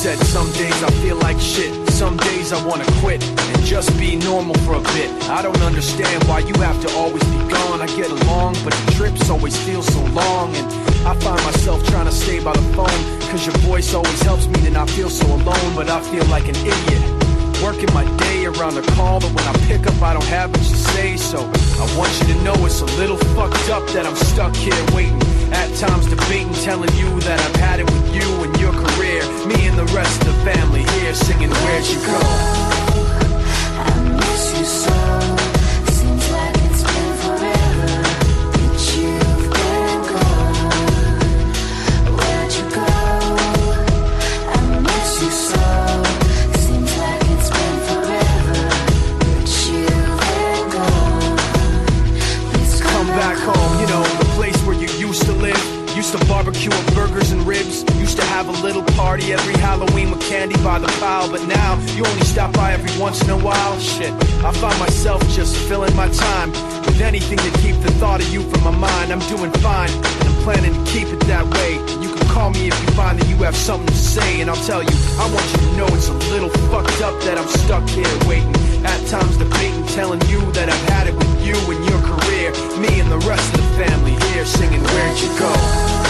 said some days I feel like shit, some days I wanna quit and just be normal for a bit. I don't understand why you have to always be gone. I get along, but the trips always feel so long. And I find myself trying to stay by the phone, cause your voice always helps me to not feel so alone. But I feel like an idiot, working my day around the call, but when I pick up I don't have much to say. So I want you to know it's a little fucked up that I'm stuck here waiting, at times debating, telling you that I've had it with you and your career. Me and the rest of the family here singing Where'd You Go? I miss you so. Seems like it's been forever that you've been gone. Where'd you go? I miss you so. Seems like it's been forever that you've been gone. Please Come back home, you know, the place where you used to live. Used to barbecue and burgers and ribs. Used to have a little party every Halloween with candy by the pile. But now, you only stop by every once in a while. Shit, I find myself just filling my time with anything to keep the thought of you from my mind. I'm doing fine, and I'm planning to keep it that way. You can call me if you find that you have something to say, and I'll tell you, I want you to know it's a little fucked up that I'm stuck here waiting, at times debating, telling you that I've had it with you and your career. Me and the rest of the family here singing Where'd You Go?